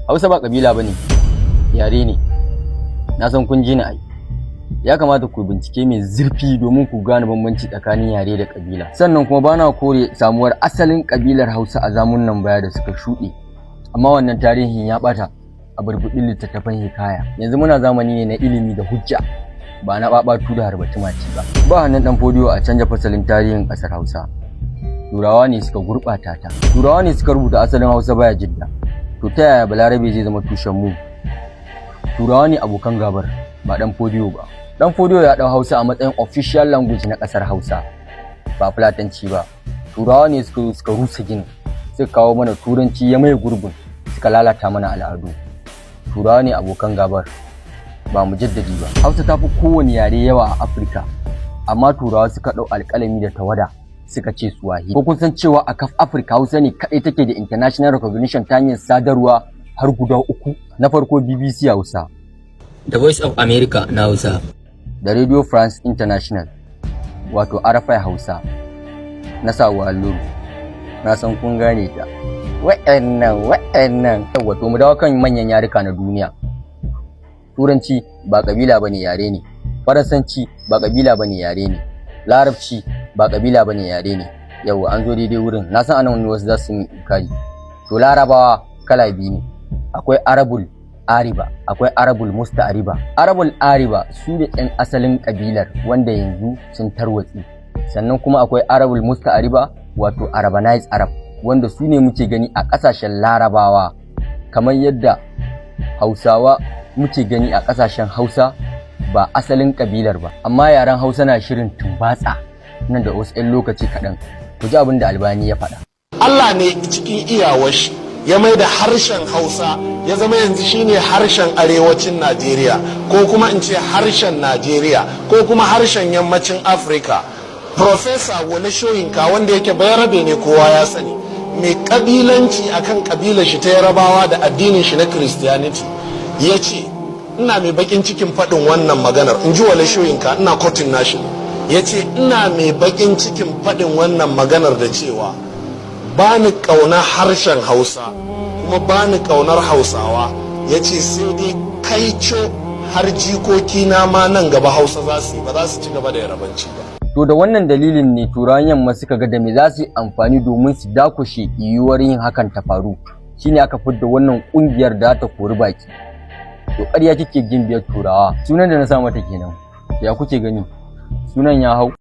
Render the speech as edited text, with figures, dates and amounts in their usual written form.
Hausa ba kabila bane, yare ne. Na san kun ji ni ai. Ya kamata ku bincike mai zurfi domin ku gane bambanci tsakanin yare da kabila. Sannan kuma bana kore samuwar asalin kabilar Hausa a zamunan baya da suka shuɗe. Amma wannan tarihin ya bata a burbuɗin littattafan hikaya. Yanzu muna zamani ne na ilimi da hujja, ba na babatu da harbati maci ba. Ba hannun dan fodiyo a canja fasalin tarihin ƙasar Hausa. Turawa ne suka gurɓata ta. Turawa ne suka rubuta asalin Hausa baya jidda. To ta yaya Balarabe zai zama tushen mu? Turawa ne abokan gabar, ba dan fodiyo ba. Dan fodiyo ya dau Hausa a matsayin official language na ƙasar Hausa, ba Fulatanci ba. Turawa ne suka rusa ginin, suka kawo mana Turanci ya mai gurbin, suka lalata mana al'adu. Turawa ne abokan gabar, ba mujaddadi ba. Hausa ta fi kowane yare yawa a Afirka, amma Turawa suka ɗau alƙalami da tawada suka ce Swahili. Ko kun san cewa a kaf Afirka Hausa ne kaɗai take da international recognition ta hanyar sadarwa har guda 3. Na farko BBC Hausa, The Voice of America na Hausa, da Radio France International wato RFI Hausa na Sawa Luru. Na san kun gane ta. Wa'annan wato mu dawo kan manyan yaruka na duniya. Turanci ba kabila bane, yare ne. Faransanci ba kabila bane, yare ne. Larabci ba kabila bane, yare ne. Yawa an zo daidai wurin. Na san anan wasu za su yi kari. To Larabawa kala biyu ne. Akwai Arabul Ariba, akwai Arabul Musta'ariba. Arabul Ariba su da ƴan asalin kabilar wanda yanzu sun tarwatsi. Sannan kuma akwai Arabul Musta'ariba wato Arabanized Arab, wanda su ne muke gani a ƙasashen Larabawa, kamar yadda Hausawa muke gani a ƙasashen Hausa ba asalin kabilar ba. Amma yaren Hausa na shirin tumbatsa nan da wasu 'yan lokaci kaɗan. Ku ji abin da Albani ya faɗa. Allah ne cikin iyawar shi ya mai da harshen Hausa ya zama yanzu shine harshen arewacin Najeriya, ko kuma in ce harshen Najeriya, ko kuma harshen yammacin Afirka. Profesa Wole Soyinka, wanda yake bayarabe ne kowa ya sani, mai kabilanci akan kabilar shi ta Yarabawa da addinin shi na Christianity, ya ce ina mai bakin cikin faɗin wannan maganar, in ji Wole Soyinka, ina kotin nashi, ya ce ina mai bakin cikin faɗin wannan maganar da cewa ba ni ƙaunar harshen Hausa kuma ba ni ƙaunar Hausawa. Ya ce sai dai kaico har jikoki na ma nan gaba Hausa za su yi, ba za su ci gaba da Yarabanci ba. To da wannan dalilin ne Turawan yamma suka ga da me za su yi amfani domin su dakushe yiwuwar yin hakan ta faru. Shine aka fidda wannan kungiyar da ta kori baki. To ƙarya kike gimbiyar Turawa. Sunan da na sa mata kenan. Ya kuke gani? Sunan ya hau.